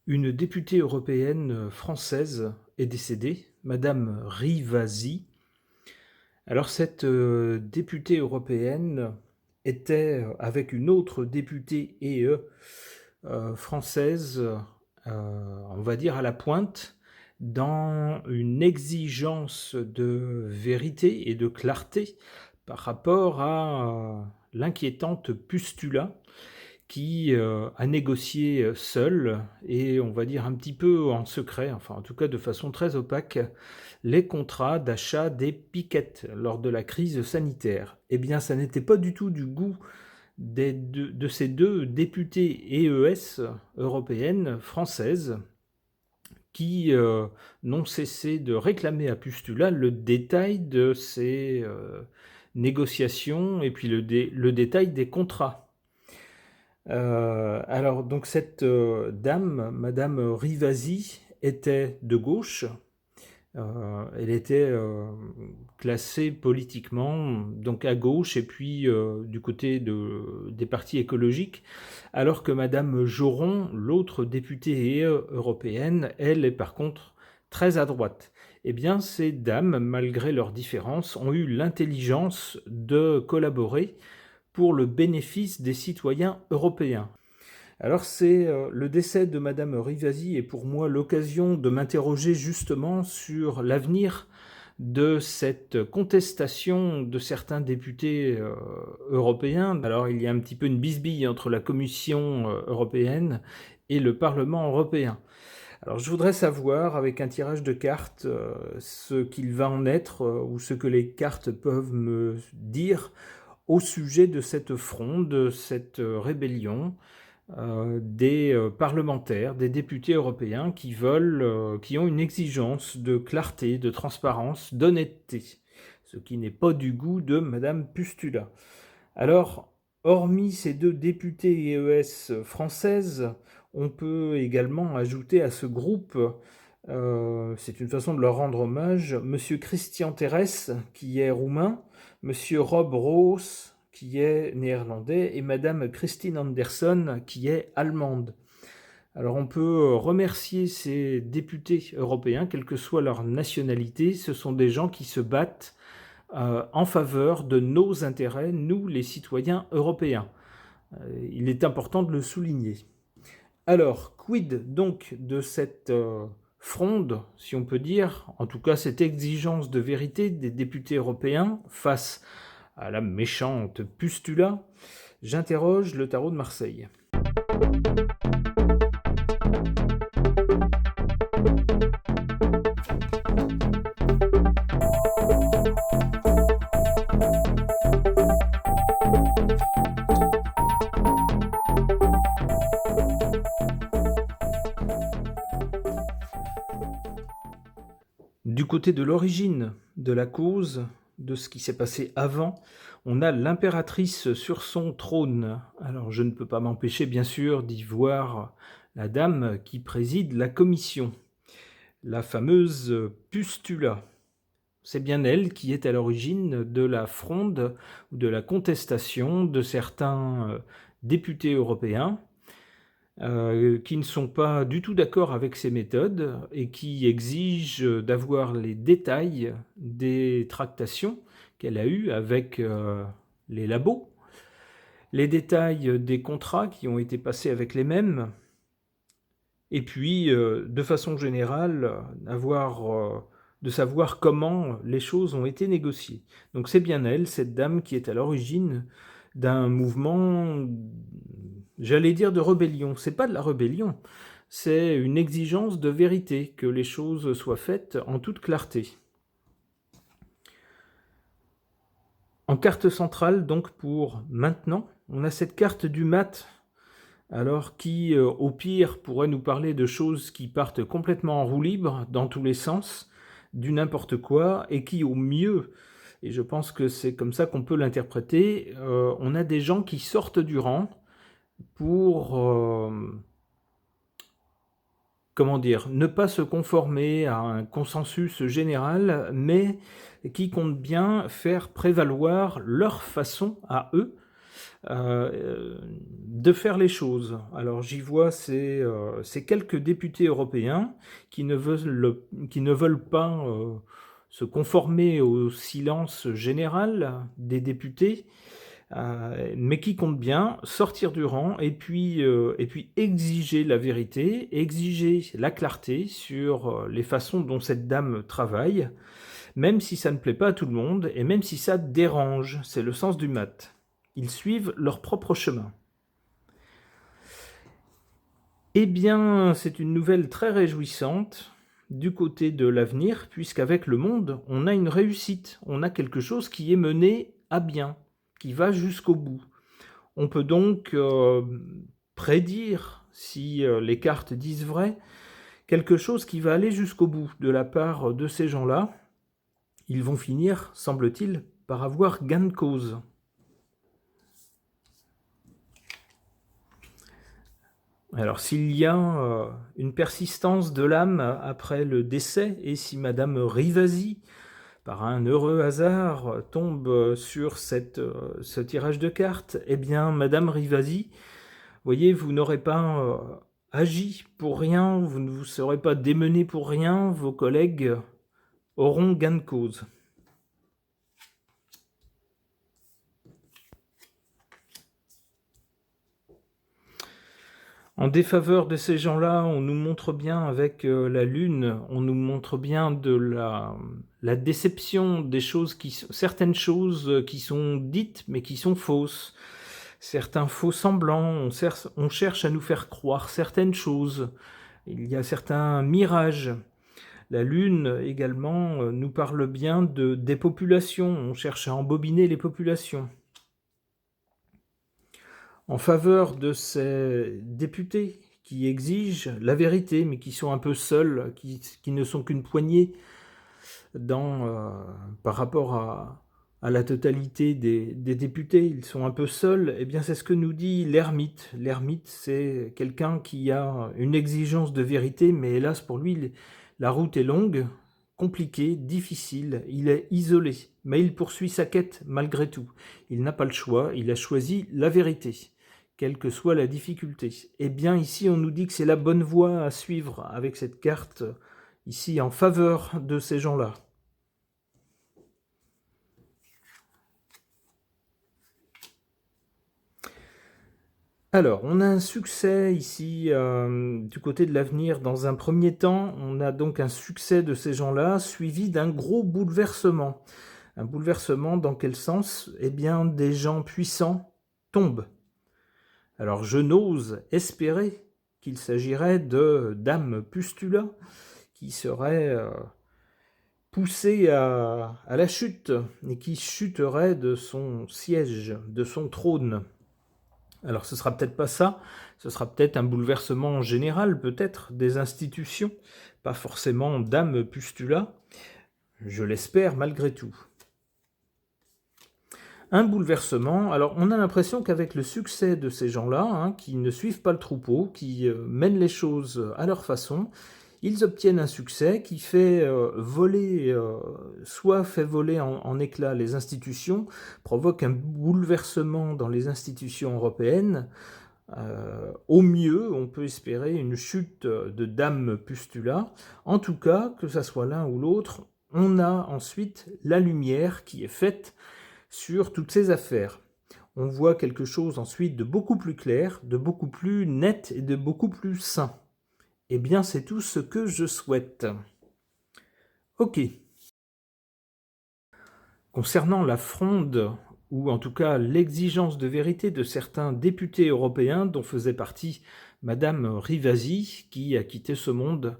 Une députée européenne française est décédée, Madame Rivasi. Alors cette députée européenne était avec une autre députée française, on va dire à la pointe, dans une exigence de vérité et de clarté par rapport à l'inquiétante Pustula qui a négocié seul et on va dire un petit peu en secret, enfin en tout cas de façon très opaque, les contrats d'achat des piquettes lors de la crise sanitaire. Eh bien, ça n'était pas du tout du goût de ces deux députées européennes, françaises, qui n'ont cessé de réclamer à Pustula le détail de ces négociations et puis le détail des contrats. Alors, donc cette dame, Madame Rivasi, était de gauche. Elle était classée politiquement donc à gauche et puis du côté des partis écologiques, alors que Madame Joron, l'autre députée européenne, elle est par contre très à droite. Eh bien, ces dames, malgré leurs différences, ont eu l'intelligence de collaborer pour le bénéfice des citoyens européens. Alors c'est le décès de Madame Rivasi est pour moi l'occasion de m'interroger justement sur l'avenir de cette contestation de certains députés européens. Alors il y a un petit peu une bisbille entre la Commission européenne et le Parlement européen. Alors je voudrais savoir, avec un tirage de cartes, ce qu'il va en être ou ce que les cartes peuvent me dire au sujet de cette fronde, de cette rébellion des parlementaires, des députés européens qui ont une exigence de clarté, de transparence, d'honnêteté, ce qui n'est pas du goût de Madame Pustula. Alors, hormis ces deux députées françaises, on peut également ajouter à ce groupe, c'est une façon de leur rendre hommage, Monsieur Christian Terres, qui est roumain, Monsieur Rob Roos, qui est néerlandais, et Madame Christine Anderson, qui est allemande. Alors on peut remercier ces députés européens, quelle que soit leur nationalité, ce sont des gens qui se battent en faveur de nos intérêts, nous les citoyens européens. Il est important de le souligner. Alors, quid donc de cette fronde, si on peut dire, en tout cas cette exigence de vérité des députés européens face à la méchante Pustula? J'interroge le tarot de Marseille. Du côté de l'origine de la cause, de ce qui s'est passé avant, on a l'impératrice sur son trône. Alors je ne peux pas m'empêcher bien sûr d'y voir la dame qui préside la commission, la fameuse Pustula. C'est bien elle qui est à l'origine de la fronde ou de la contestation de certains députés européens qui ne sont pas du tout d'accord avec ces méthodes et qui exigent d'avoir les détails des tractations qu'elle a eues avec les labos, les détails des contrats qui ont été passés avec les mêmes, et puis, de façon générale, de savoir comment les choses ont été négociées. Donc c'est bien elle, cette dame, qui est à l'origine d'un mouvement, j'allais dire de rébellion. C'est pas de la rébellion, c'est une exigence de vérité, que les choses soient faites en toute clarté. En carte centrale, donc pour maintenant, on a cette carte du mat, alors qui, au pire, pourrait nous parler de choses qui partent complètement en roue libre, dans tous les sens, du n'importe quoi, et qui, au mieux, et je pense que c'est comme ça qu'on peut l'interpréter, on a des gens qui sortent du rang pour, ne pas se conformer à un consensus général, mais qui comptent bien faire prévaloir leur façon à eux de faire les choses. Alors j'y vois ces quelques députés européens qui ne veulent pas se conformer au silence général des députés, mais qui comptent bien sortir du rang et puis exiger la vérité, exiger la clarté sur les façons dont cette dame travaille, même si ça ne plaît pas à tout le monde et même si ça dérange. C'est le sens du maths. Ils suivent leur propre chemin. Eh bien, c'est une nouvelle très réjouissante du côté de l'avenir, puisqu'avec le monde, on a une réussite, on a quelque chose qui est mené à bien, qui va jusqu'au bout. On peut donc prédire, si les cartes disent vrai, quelque chose qui va aller jusqu'au bout de la part de ces gens-là. Ils vont finir, semble-t-il, par avoir gain de cause. Alors, s'il y a une persistance de l'âme après le décès, et si Madame Rivasi, par un heureux hasard, tombe sur ce tirage de cartes, eh bien, Madame Rivasi, voyez, vous n'aurez pas agi pour rien, vous ne vous serez pas démené pour rien, vos collègues auront gain de cause. En défaveur de ces gens-là, on nous montre bien avec la Lune, on nous montre bien de la déception des choses certaines choses qui sont dites mais qui sont fausses. Certains faux semblants, on cherche à nous faire croire certaines choses. Il y a certains mirages. La Lune également nous parle bien des populations, on cherche à embobiner les populations. En faveur de ces députés qui exigent la vérité, mais qui sont un peu seuls, qui ne sont qu'une poignée par rapport à la totalité des députés, ils sont un peu seuls, eh bien c'est ce que nous dit l'ermite. L'ermite, c'est quelqu'un qui a une exigence de vérité, mais hélas pour lui, la route est longue, compliquée, difficile, il est isolé, mais il poursuit sa quête malgré tout. Il n'a pas le choix, il a choisi la vérité, quelle que soit la difficulté. Eh bien ici on nous dit que c'est la bonne voie à suivre avec cette carte, ici en faveur de ces gens-là. Alors, on a un succès ici du côté de l'avenir. Dans un premier temps, on a donc un succès de ces gens-là, suivi d'un gros bouleversement. Un bouleversement dans quel sens? Eh bien, des gens puissants tombent. Alors, je n'ose espérer qu'il s'agirait de Dame Pustula, qui serait poussée à la chute, et qui chuterait de son siège, de son trône. Alors ce sera peut-être pas ça, ce sera peut-être un bouleversement général, peut-être, des institutions, pas forcément Dame Pustula, je l'espère malgré tout. Un bouleversement, alors on a l'impression qu'avec le succès de ces gens-là, qui ne suivent pas le troupeau, qui mènent les choses à leur façon, ils obtiennent un succès qui fait voler, soit fait voler en éclats les institutions, provoque un bouleversement dans les institutions européennes. Au mieux, on peut espérer une chute de Dame Pustula. En tout cas, que ça soit l'un ou l'autre, on a ensuite la lumière qui est faite sur toutes ces affaires. On voit quelque chose ensuite de beaucoup plus clair, de beaucoup plus net et de beaucoup plus sain. Eh bien, c'est tout ce que je souhaite. Ok. Concernant la fronde, ou en tout cas l'exigence de vérité de certains députés européens, dont faisait partie Madame Rivasi, qui a quitté ce monde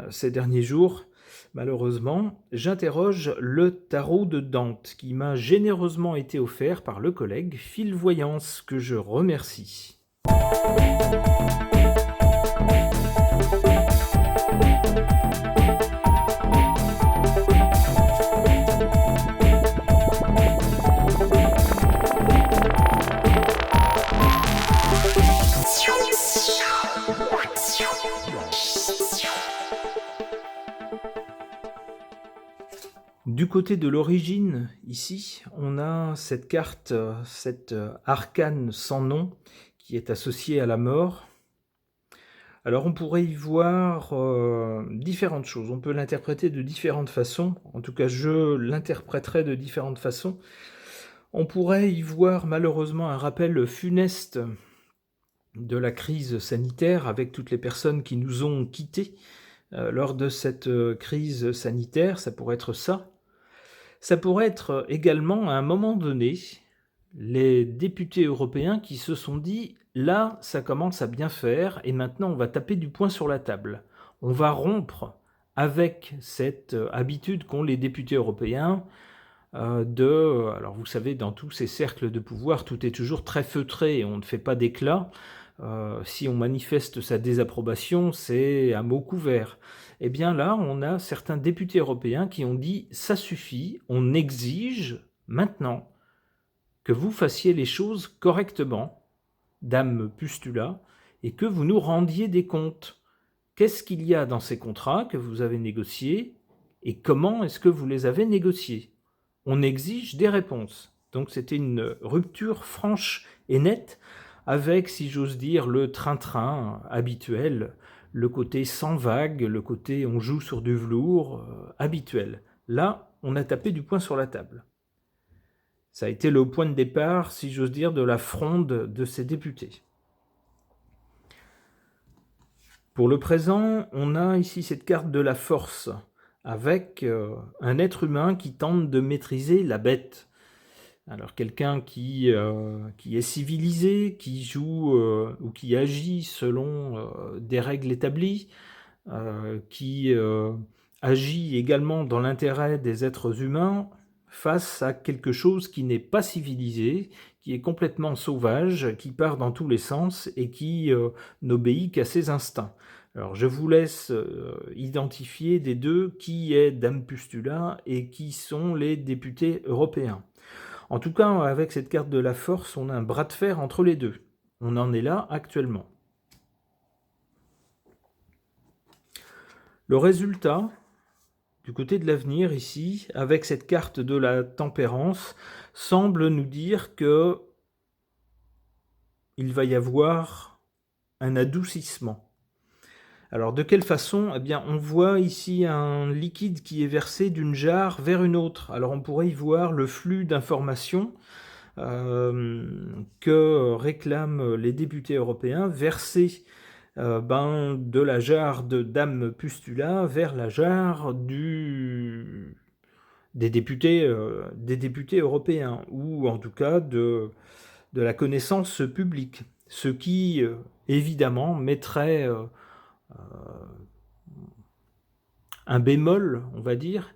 ces derniers jours, malheureusement, j'interroge le tarot de Dante, qui m'a généreusement été offert par le collègue Phil Voyance, que je remercie. Du côté de l'origine, ici, on a cette carte, cette arcane sans nom qui est associée à la mort. Alors on pourrait y voir différentes choses, on peut l'interpréter de différentes façons, en tout cas je l'interpréterai de différentes façons. On pourrait y voir malheureusement un rappel funeste de la crise sanitaire avec toutes les personnes qui nous ont quittés lors de cette crise sanitaire, ça pourrait être ça. Ça pourrait être également, à un moment donné, les députés européens qui se sont dit « là, ça commence à bien faire et maintenant on va taper du poing sur la table. On va rompre avec cette habitude qu'ont les députés européens alors vous savez, dans tous ces cercles de pouvoir, tout est toujours très feutré et on ne fait pas d'éclat. Si on manifeste sa désapprobation, c'est à mot couvert. Eh bien là, on a certains députés européens qui ont dit « ça suffit, on exige maintenant que vous fassiez les choses correctement, dame Pustula, et que vous nous rendiez des comptes. Qu'est-ce qu'il y a dans ces contrats que vous avez négociés et comment est-ce que vous les avez négociés ? On exige des réponses. » Donc c'était une rupture franche et nette avec, si j'ose dire, le train-train habituel, le côté sans vague, le côté on joue sur du velours habituel. Là, on a tapé du poing sur la table. Ça a été le point de départ, si j'ose dire, de la fronde de ces députés. Pour le présent, on a ici cette carte de la force, avec un être humain qui tente de maîtriser la bête. Alors quelqu'un qui est civilisé, qui joue ou qui agit selon des règles établies, qui agit également dans l'intérêt des êtres humains face à quelque chose qui n'est pas civilisé, qui est complètement sauvage, qui part dans tous les sens et qui n'obéit qu'à ses instincts. Alors je vous laisse identifier des deux qui est Dame Pustula et qui sont les députés européens. En tout cas, avec cette carte de la force, on a un bras de fer entre les deux. On en est là actuellement. Le résultat, du côté de l'avenir ici, avec cette carte de la tempérance, semble nous dire que il va y avoir un adoucissement. Alors de quelle façon ? Eh bien, on voit ici un liquide qui est versé d'une jarre vers une autre. Alors on pourrait y voir le flux d'informations que réclament les députés européens, versé de la jarre de Dame Pustula vers la jarre des députés européens, ou en tout cas de la connaissance publique. Ce qui, évidemment, mettrait un bémol, on va dire,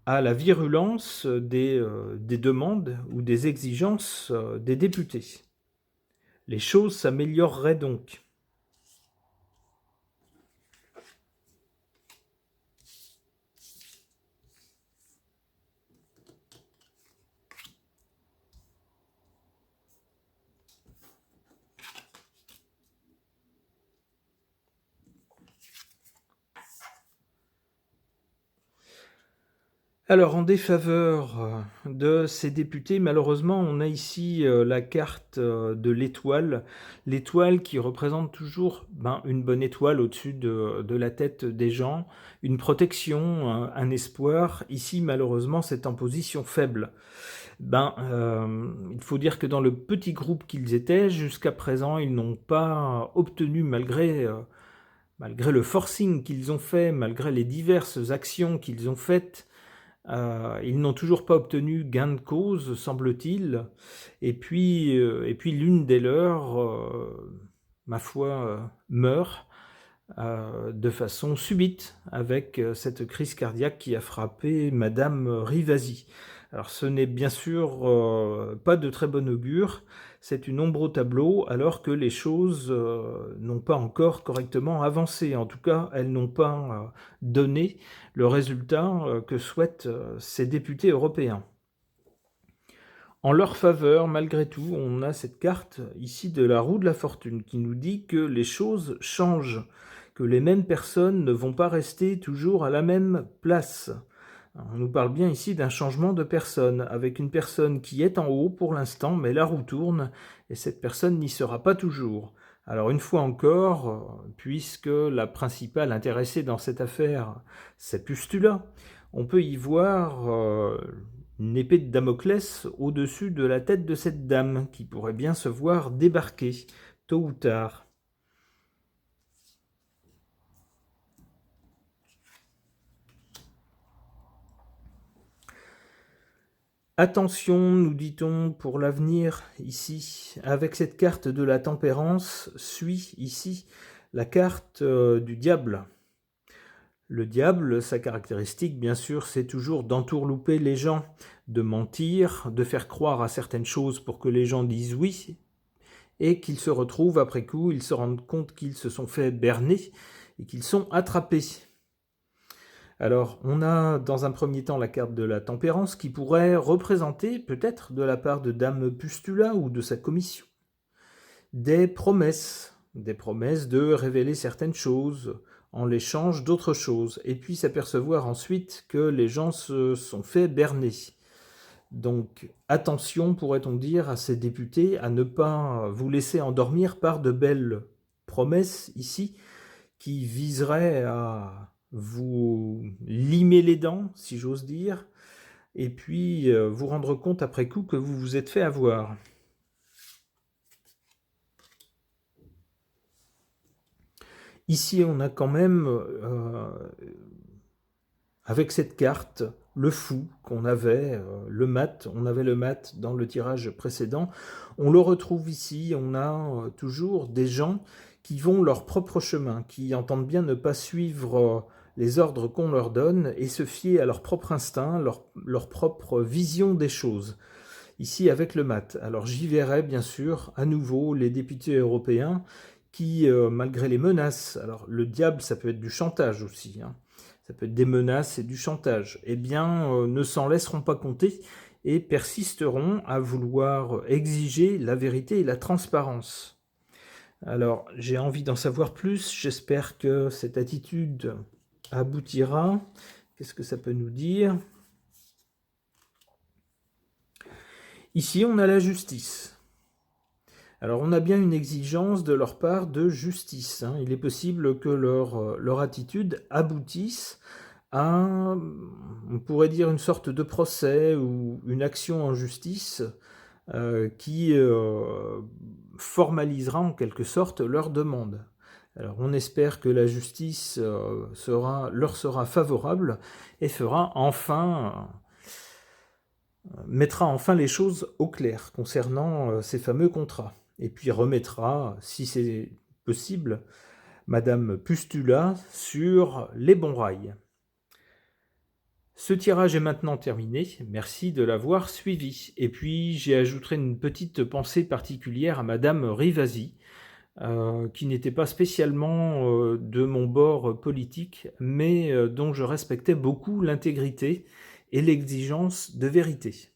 à la virulence des demandes ou des exigences des députés. Les choses s'amélioreraient donc. Alors, en défaveur de ces députés, malheureusement, on a ici la carte de l'étoile. L'étoile qui représente toujours une bonne étoile au-dessus de la tête des gens, une protection, un espoir. Ici, malheureusement, c'est en position faible. Il faut dire que dans le petit groupe qu'ils étaient, jusqu'à présent, ils n'ont pas obtenu, malgré le forcing qu'ils ont fait, malgré les diverses actions qu'ils ont faites, ils n'ont toujours pas obtenu gain de cause, semble-t-il. Et puis l'une des leurs, ma foi, meurt de façon subite avec cette crise cardiaque qui a frappé Madame Rivasi. Alors ce n'est bien sûr pas de très bon augure, c'est une ombre au tableau alors que les choses n'ont pas encore correctement avancé. En tout cas, elles n'ont pas donné le résultat que souhaitent ces députés européens. En leur faveur, malgré tout, on a cette carte ici de la roue de la fortune qui nous dit que les choses changent, que les mêmes personnes ne vont pas rester toujours à la même place. On nous parle bien ici d'un changement de personne, avec une personne qui est en haut pour l'instant, mais la roue tourne, et cette personne n'y sera pas toujours. Alors une fois encore, puisque la principale intéressée dans cette affaire, c'est Pustula, on peut y voir une épée de Damoclès au-dessus de la tête de cette dame, qui pourrait bien se voir débarquer, tôt ou tard. Attention, nous dit-on, pour l'avenir, ici, avec cette carte de la tempérance, suit ici la carte du diable. Le diable, sa caractéristique, bien sûr, c'est toujours d'entourlouper les gens, de mentir, de faire croire à certaines choses pour que les gens disent oui, et qu'ils se retrouvent après coup, ils se rendent compte qu'ils se sont fait berner et qu'ils sont attrapés. Alors, on a dans un premier temps la carte de la tempérance qui pourrait représenter, peut-être de la part de Dame Pustula ou de sa commission, des promesses de révéler certaines choses en l'échange d'autres choses, et puis s'apercevoir ensuite que les gens se sont fait berner. Donc, attention, pourrait-on dire, à ces députés, à ne pas vous laisser endormir par de belles promesses ici, qui viseraient à vous limer les dents, si j'ose dire, et puis vous rendre compte après coup que vous vous êtes fait avoir. Ici, on a quand même, avec cette carte, le fou qu'on avait, le mat, on avait le mat dans le tirage précédent, on le retrouve ici, on a toujours des gens qui vont leur propre chemin, qui entendent bien ne pas suivre les ordres qu'on leur donne et se fier à leur propre instinct, leur propre vision des choses. Ici avec le mat. Alors j'y verrai bien sûr à nouveau les députés européens qui, malgré les menaces, alors le diable ça peut être du chantage aussi, hein, ça peut être des menaces et du chantage, eh bien ne s'en laisseront pas compter et persisteront à vouloir exiger la vérité et la transparence. Alors, j'ai envie d'en savoir plus, j'espère que cette attitude aboutira. Qu'est-ce que ça peut nous dire ? Ici, on a la justice. Alors, on a bien une exigence de leur part de justice, hein. Il est possible que leur attitude aboutisse à, on pourrait dire, une sorte de procès ou une action en justice qui formalisera en quelque sorte leur demande. Alors on espère que la justice leur sera favorable et mettra enfin les choses au clair concernant ces fameux contrats. Et puis remettra, si c'est possible, Madame Pustula sur les bons rails. Ce tirage est maintenant terminé, merci de l'avoir suivi. Et puis j'ajouterai une petite pensée particulière à Madame Rivasi, qui n'était pas spécialement de mon bord politique, mais dont je respectais beaucoup l'intégrité et l'exigence de vérité.